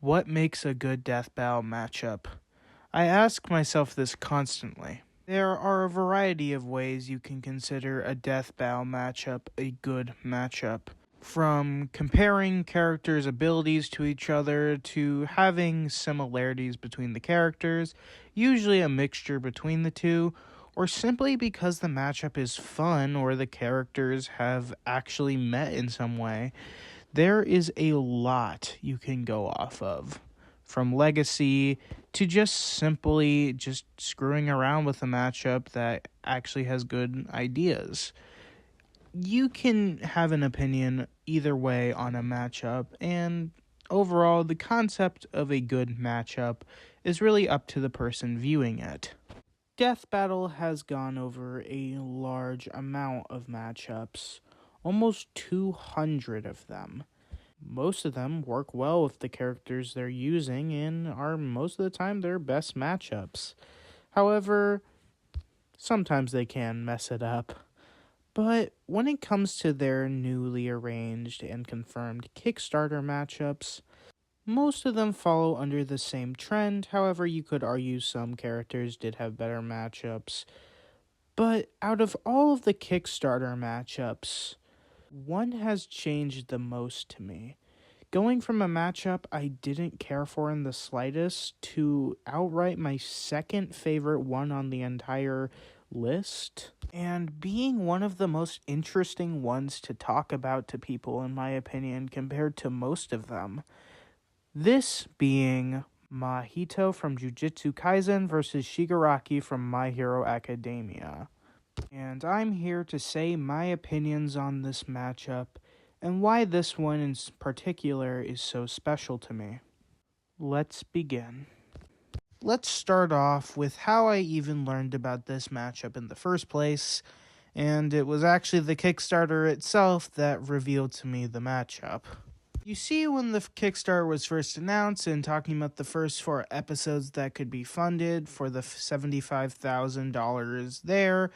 What makes a good death battle matchup? I ask myself this constantly. There are a variety of ways you can consider a death battle matchup a good matchup. From comparing characters' abilities to each other to having similarities between the characters, usually a mixture between the two, or simply because the matchup is fun or the characters have actually met in some way. There is a lot you can go off of. From legacy to just simply just screwing around with a matchup that actually has good ideas. You can have an opinion either way on a matchup, and overall, the concept of a good matchup is really up to the person viewing it. Death Battle has gone over a large amount of matchups, almost 200 of them. Most of them work well with the characters they're using and are most of the time their best matchups. However, sometimes they can mess it up. But when it comes to their newly arranged and confirmed Kickstarter matchups, most of them follow under the same trend. However, you could argue some characters did have better matchups. But out of all of the Kickstarter matchups, one has changed the most to me. Going from a matchup I didn't care for in the slightest to outright my second favorite one on the entire list, and being one of the most interesting ones to talk about to people, in my opinion, compared to most of them. This being Mahito from Jujutsu Kaisen versus Shigaraki from My Hero Academia. And I'm here to say my opinions on this matchup and why this one in particular is so special to me. Let's begin. Let's start off with how I even learned about this matchup in the first place, and it was actually the Kickstarter itself that revealed to me the matchup. You see, when the Kickstarter was first announced and talking about the first 4 episodes that could be funded for the $75,000 there,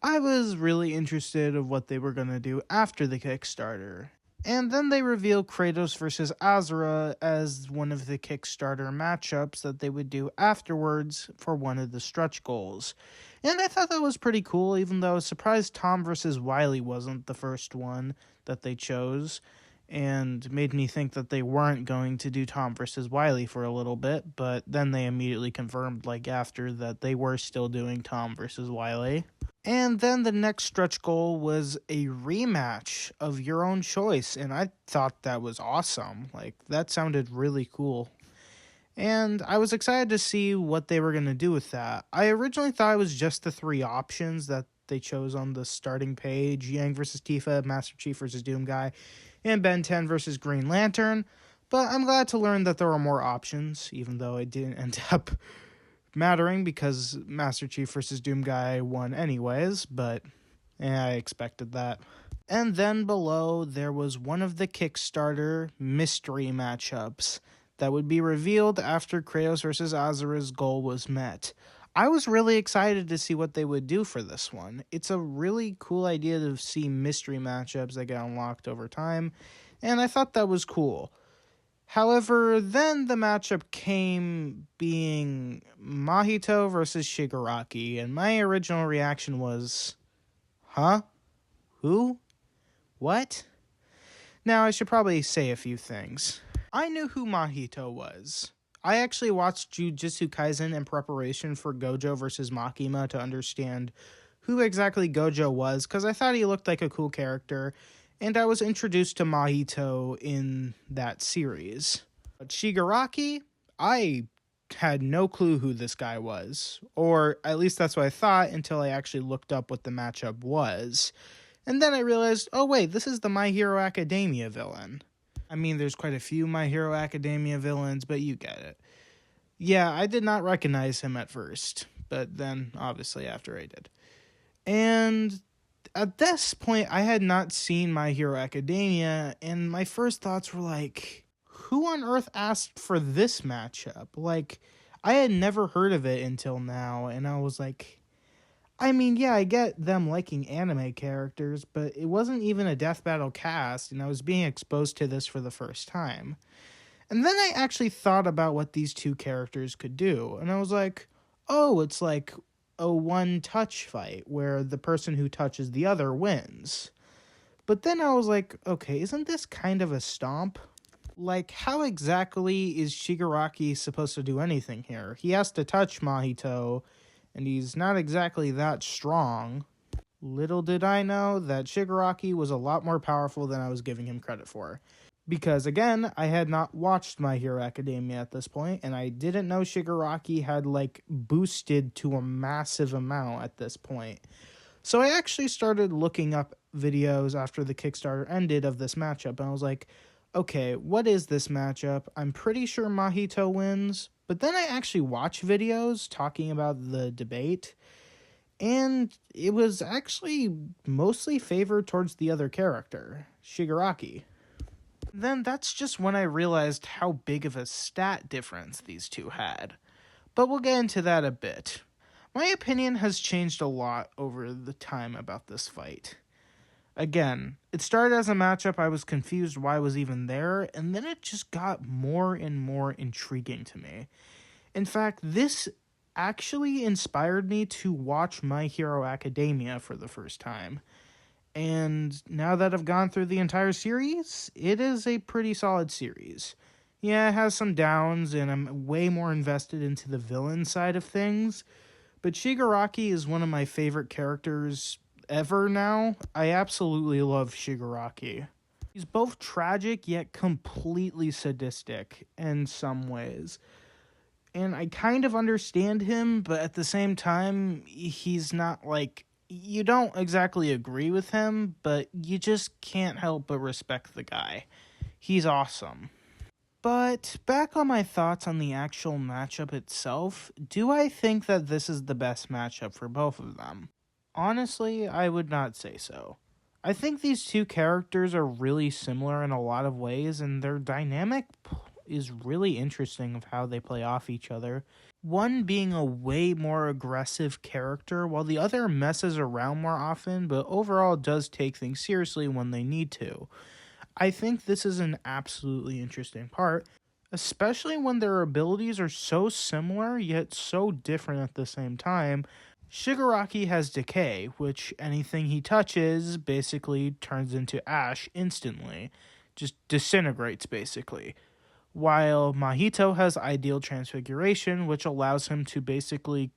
I was really interested of what they were going to do after the Kickstarter. And then they revealed Kratos vs. Azura as one of the Kickstarter matchups that they would do afterwards for one of the stretch goals. And I thought that was pretty cool, even though I was surprised Tom vs. Wily wasn't the first one that they chose, and made me think that they weren't going to do Tom vs. Wily for a little bit, but then they immediately confirmed, after, that they were still doing Tom vs. Wily. And then the next stretch goal was a rematch of your own choice, and I thought that was awesome. That sounded really cool. And I was excited to see what they were going to do with that. I originally thought it was just the 3 options that they chose on the starting page: Yang vs. Tifa, Master Chief vs. Doomguy, and Ben 10 vs. Green Lantern. But I'm glad to learn that there were more options, even though it didn't end up mattering because Master Chief vs. Doomguy won anyways, but I expected that. And then below, there was one of the Kickstarter mystery matchups that would be revealed after Kratos vs. Azura's goal was met. I was really excited to see what they would do for this one. It's a really cool idea to see mystery matchups that get unlocked over time, and I thought that was cool. However, then the matchup came being Mahito versus Shigaraki, and my original reaction was, huh? Who? What? Now, I should probably say a few things. I knew who Mahito was. I actually watched Jujutsu Kaisen in preparation for Gojo versus Makima to understand who exactly Gojo was, because I thought he looked like a cool character, and I was introduced to Mahito in that series. But Shigaraki, I had no clue who this guy was, or at least that's what I thought until I actually looked up what the matchup was. And then I realized, oh wait, this is the My Hero Academia villain. I mean, there's quite a few My Hero Academia villains, but you get it. Yeah, I did not recognize him at first, but then obviously after I did. And at this point, I had not seen My Hero Academia, and my first thoughts were who on earth asked for this matchup? I had never heard of it until now, and I was I mean, yeah, I get them liking anime characters, but it wasn't even a death battle cast, and I was being exposed to this for the first time. And then I actually thought about what these two characters could do, and I was like, oh, it's like a one-touch fight where the person who touches the other wins. But then I was like, okay, isn't this kind of a stomp? Like, how exactly is Shigaraki supposed to do anything here? He has to touch Mahito, and he's not exactly that strong. Little did I know that Shigaraki was a lot more powerful than I was giving him credit for. Because, again, I had not watched My Hero Academia at this point, and I didn't know Shigaraki had, boosted to a massive amount at this point. So I actually started looking up videos after the Kickstarter ended of this matchup, and I was like, okay, what is this matchup? I'm pretty sure Mahito wins, but then I actually watched videos talking about the debate, and it was actually mostly favored towards the other character, Shigaraki. Then that's just when I realized how big of a stat difference these two had. But we'll get into that a bit. My opinion has changed a lot over the time about this fight. Again, it started as a matchup I was confused why I was even there, and then it just got more and more intriguing to me. In fact, this actually inspired me to watch My Hero Academia for the first time. And now that I've gone through the entire series, it is a pretty solid series. Yeah, it has some downs, and I'm way more invested into the villain side of things, but Shigaraki is one of my favorite characters ever now. I absolutely love Shigaraki. He's both tragic yet completely sadistic in some ways. And I kind of understand him, but at the same time, he's not you don't exactly agree with him, but you just can't help but respect the guy. He's awesome. But back on my thoughts on the actual matchup itself, do I think that this is the best matchup for both of them? Honestly, I would not say so. I think these two characters are really similar in a lot of ways, and their dynamic is really interesting of how they play off each other. One being a way more aggressive character, while the other messes around more often, but overall does take things seriously when they need to. I think this is an absolutely interesting part, especially when their abilities are so similar yet so different at the same time. Shigaraki has Decay, which anything he touches basically turns into ash instantly. Just disintegrates, basically. While Mahito has Ideal Transfiguration, which allows him to basically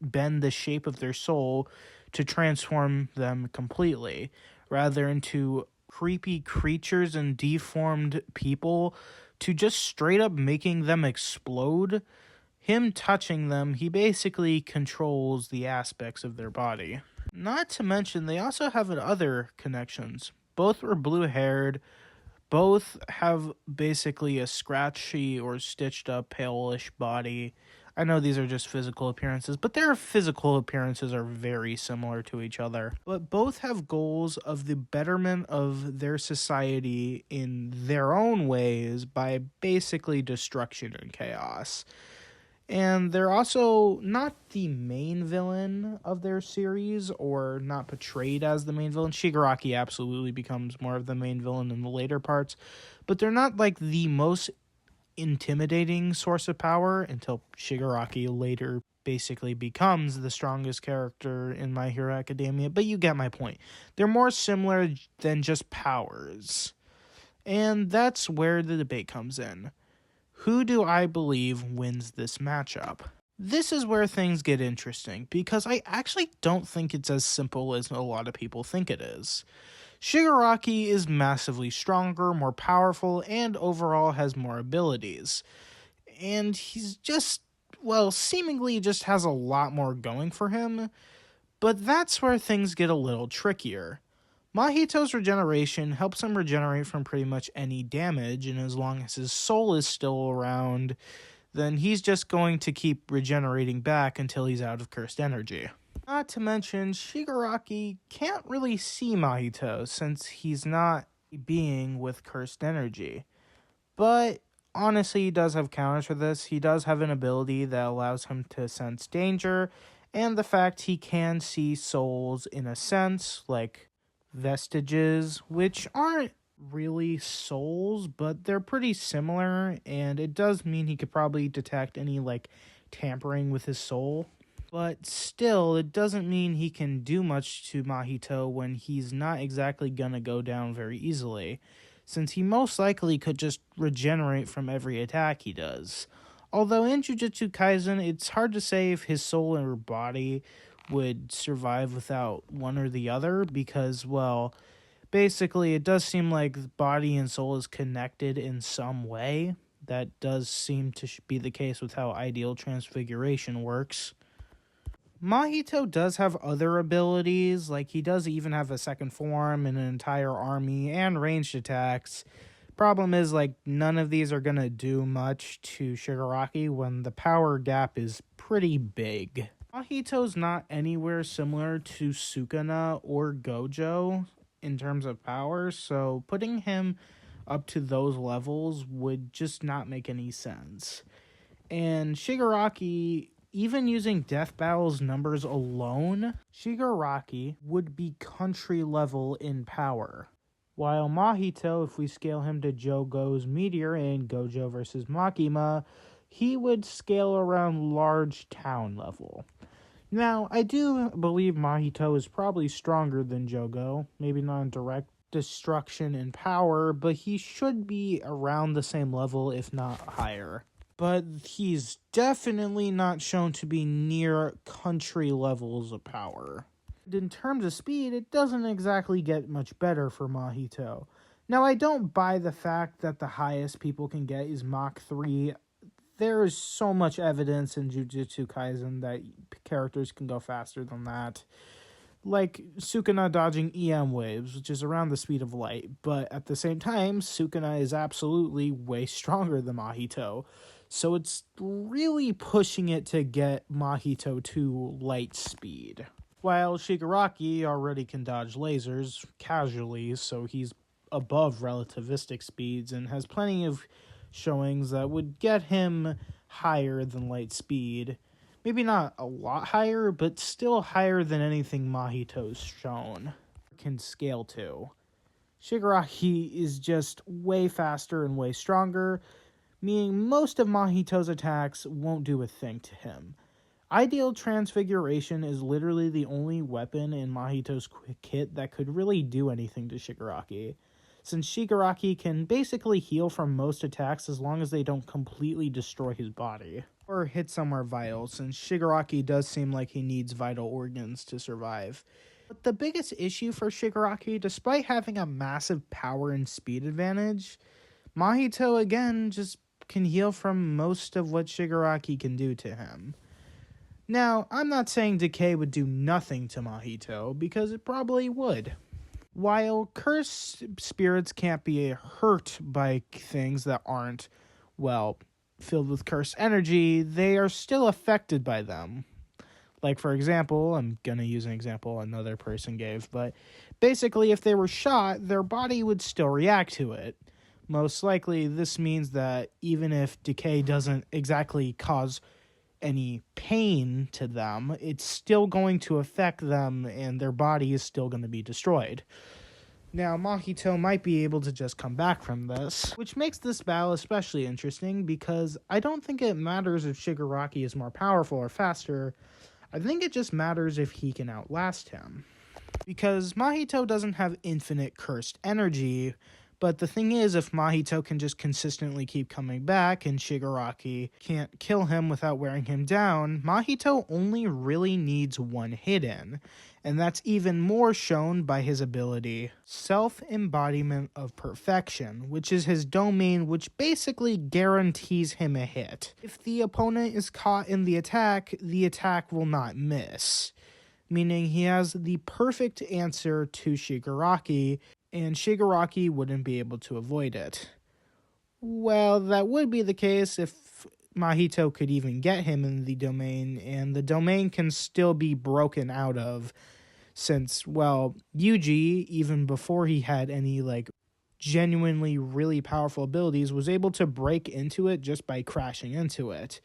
bend the shape of their soul to transform them completely, rather into creepy creatures and deformed people to just straight up making them explode. Him touching them, he basically controls the aspects of their body. Not to mention, they also have other connections. Both were blue-haired. Both have basically a scratchy or stitched up palish body. I know these are just physical appearances, but their physical appearances are very similar to each other. But both have goals of the betterment of their society in their own ways by basically destruction and chaos. And they're also not the main villain of their series, or not portrayed as the main villain. Shigaraki absolutely becomes more of the main villain in the later parts, but they're not the most intimidating source of power until Shigaraki later basically becomes the strongest character in My Hero Academia, but you get my point. They're more similar than just powers. And that's where the debate comes in. Who do I believe wins this matchup? This is where things get interesting, because I actually don't think it's as simple as a lot of people think it is. Shigaraki is massively stronger, more powerful, and overall has more abilities. And he's seemingly just has a lot more going for him, but that's where things get a little trickier. Mahito's regeneration helps him regenerate from pretty much any damage, and as long as his soul is still around, then he's just going to keep regenerating back until he's out of cursed energy. Not to mention, Shigaraki can't really see Mahito since he's not a being with cursed energy. But honestly, he does have counters for this. He does have an ability that allows him to sense danger, and the fact he can see souls in a sense, like vestiges, which aren't really souls, but they're pretty similar, and it does mean he could probably detect any like tampering with his soul. But still, it doesn't mean he can do much to Mahito when he's not exactly gonna go down very easily, since he most likely could just regenerate from every attack he does. Although in Jujutsu Kaisen, it's hard to say if his soul or body would survive without one or the other, because, well, basically it does seem like body and soul is connected in some way. That does seem to be the case with how ideal transfiguration works. Mahito does have other abilities, like he does even have a second form and an entire army and ranged attacks. Problem is, like, none of these are gonna do much to Shigaraki when the power gap is pretty big. Mahito's not anywhere similar to Sukuna or Gojo in terms of power, so putting him up to those levels would just not make any sense. And Shigaraki, even using Death Battle's numbers alone, Shigaraki would be country level in power. While Mahito, if we scale him to Jogo's Meteor in Gojo vs. Makima, he would scale around large town level. Now, I do believe Mahito is probably stronger than Jogo, maybe not in direct destruction and power, but he should be around the same level, if not higher. But he's definitely not shown to be near country levels of power. In terms of speed, it doesn't exactly get much better for Mahito. Now, I don't buy the fact that the highest people can get is Mach 3. There is so much evidence in Jujutsu Kaisen that characters can go faster than that. Like Sukuna dodging EM waves, which is around the speed of light. But at the same time, Sukuna is absolutely way stronger than Mahito. So it's really pushing it to get Mahito to light speed. While Shigaraki already can dodge lasers casually, so he's above relativistic speeds and has plenty of showings that would get him higher than light speed. Maybe not a lot higher, but still higher than anything Mahito's shown can scale to. Shigaraki is just way faster and way stronger, meaning most of Mahito's attacks won't do a thing to him. Ideal Transfiguration is literally the only weapon in Mahito's kit that could really do anything to Shigaraki, since Shigaraki can basically heal from most attacks as long as they don't completely destroy his body or hit somewhere vital, since Shigaraki does seem like he needs vital organs to survive. But the biggest issue for Shigaraki, despite having a massive power and speed advantage, Mahito again just can heal from most of what Shigaraki can do to him. Now, I'm not saying Decay would do nothing to Mahito, because it probably would. While cursed spirits can't be hurt by things that aren't, well, filled with cursed energy, they are still affected by them. Like, for example, I'm going to use an example another person gave, but basically if they were shot, their body would still react to it. Most likely, this means that even if decay doesn't exactly cause any pain to them, it's still going to affect them and their body is still going to be destroyed. Now, Mahito might be able to just come back from this, which makes this battle especially interesting because I don't think it matters if Shigaraki is more powerful or faster. I think it just matters if he can outlast him. Because Mahito doesn't have infinite cursed energy, but the thing is, if Mahito can just consistently keep coming back and Shigaraki can't kill him without wearing him down, Mahito only really needs one hit in. And that's even more shown by his ability, Self-Embodiment of Perfection, which is his domain which basically guarantees him a hit. If the opponent is caught in the attack will not miss. Meaning he has the perfect answer to Shigaraki, and Shigaraki wouldn't be able to avoid it. Well, that would be the case if Mahito could even get him in the domain, and the domain can still be broken out of, since, well, Yuji, even before he had any, genuinely really powerful abilities, was able to break into it just by crashing into it.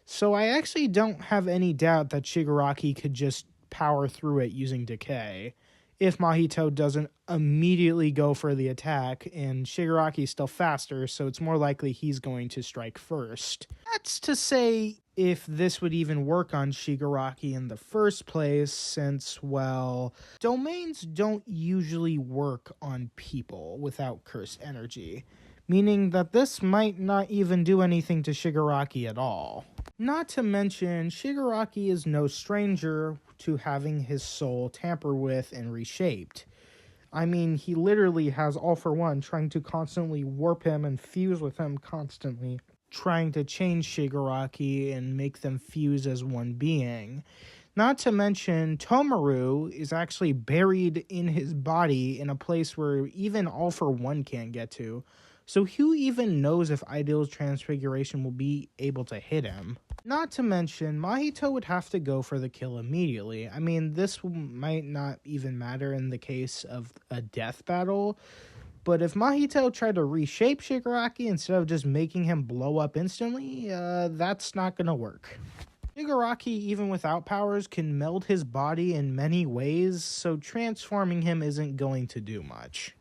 So I actually don't have any doubt that Shigaraki could just power through it using decay. if Mahito doesn't immediately go for the attack, and Shigaraki is still faster, so it's more likely he's going to strike first. That's to say if this would even work on Shigaraki in the first place, since, well, domains don't usually work on people without cursed energy, meaning that this might not even do anything to Shigaraki at all. Not to mention, Shigaraki is no stranger to having his soul tampered with and reshaped. I mean, he literally has All For One trying to constantly warp him and fuse with him constantly, trying to change Shigaraki and make them fuse as one being. Not to mention, Tomaru is actually buried in his body in a place where even All For One can't get to. So who even knows if Ideal's transfiguration will be able to hit him? Not to mention, Mahito would have to go for the kill immediately. I mean, this might not even matter in the case of a death battle, but if Mahito tried to reshape Shigaraki instead of just making him blow up instantly, that's not gonna work. Shigaraki, even without powers, can meld his body in many ways, so transforming him isn't going to do much.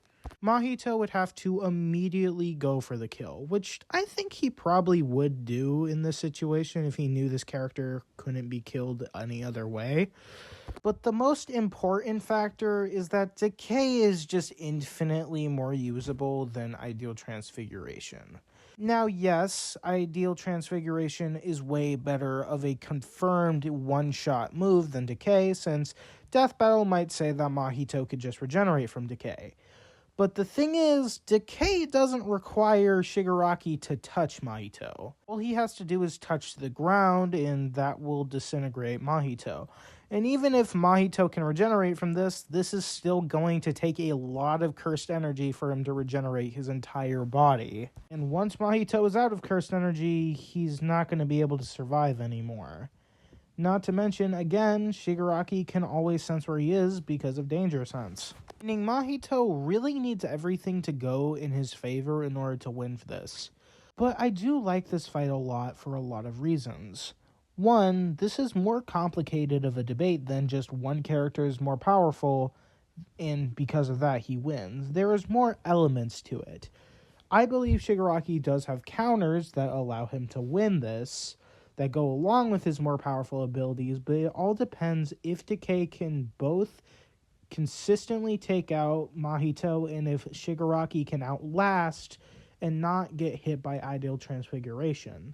Mahito would have to immediately go for the kill, which I think he probably would do in this situation if he knew this character couldn't be killed any other way. But the most important factor is that Decay is just infinitely more usable than Ideal Transfiguration. Now, yes, Ideal Transfiguration is way better of a confirmed one-shot move than Decay, since Death Battle might say that Mahito could just regenerate from Decay. But the thing is, Decay doesn't require Shigaraki to touch Mahito. All he has to do is touch the ground, and that will disintegrate Mahito. And even if Mahito can regenerate from this is still going to take a lot of cursed energy for him to regenerate his entire body. And once Mahito is out of cursed energy, he's not going to be able to survive anymore. Not to mention, again, Shigaraki can always sense where he is because of danger sense. Meaning Mahito really needs everything to go in his favor in order to win this. But I do like this fight a lot for a lot of reasons. One, this is more complicated of a debate than just one character is more powerful, and because of that he wins. There is more elements to it. I believe Shigaraki does have counters that allow him to win this, that go along with his more powerful abilities, but it all depends if Decay can both consistently take out Mahito and if Shigaraki can outlast and not get hit by Ideal Transfiguration.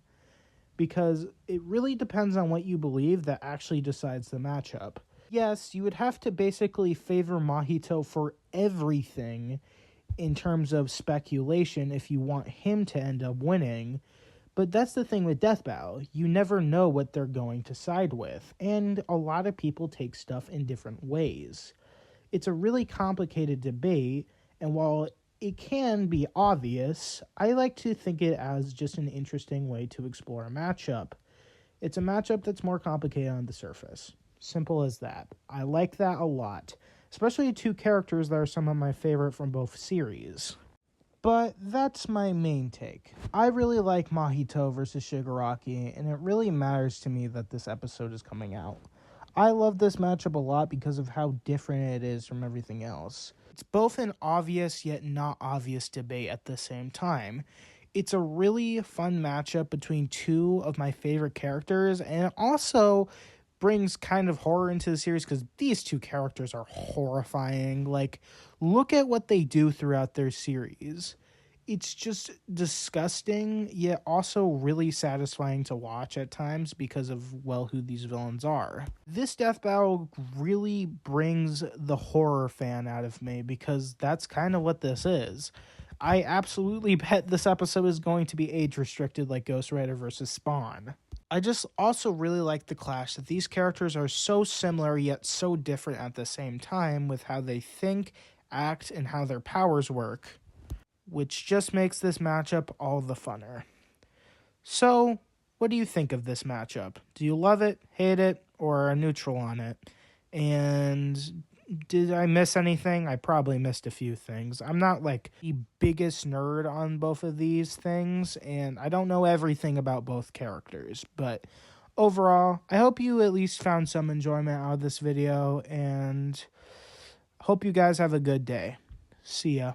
Because it really depends on what you believe that actually decides the matchup. Yes, you would have to basically favor Mahito for everything in terms of speculation if you want him to end up winning, but that's the thing with Death Battle. You never know what they're going to side with, and a lot of people take stuff in different ways. It's a really complicated debate, and while it can be obvious, I like to think it as just an interesting way to explore a matchup. It's a matchup that's more complicated on the surface. Simple as that. I like that a lot, especially two characters that are some of my favorite from both series. But that's my main take. I really like Mahito versus Shigaraki, and it really matters to me that this episode is coming out. I love this matchup a lot because of how different it is from everything else. It's both an obvious yet not obvious debate at the same time. It's a really fun matchup between two of my favorite characters, and it also brings kind of horror into the series because these two characters are horrifying. Like, look at what they do throughout their series. It's just disgusting, yet also really satisfying to watch at times because of, well, who these villains are. This death battle really brings the horror fan out of me because that's kind of what this is. I absolutely bet this episode is going to be age restricted like Ghost Rider vs. Spawn. I just also really like the clash that these characters are so similar yet so different at the same time with how they think, act, and how their powers work, which just makes this matchup all the funner. So, what do you think of this matchup? Do you love it, hate it, or are neutral on it? And did I miss anything? I probably missed a few things. I'm not like the biggest nerd on both of these things, and I don't know everything about both characters, but overall, I hope you at least found some enjoyment out of this video, and Hope you guys have a good day. See ya.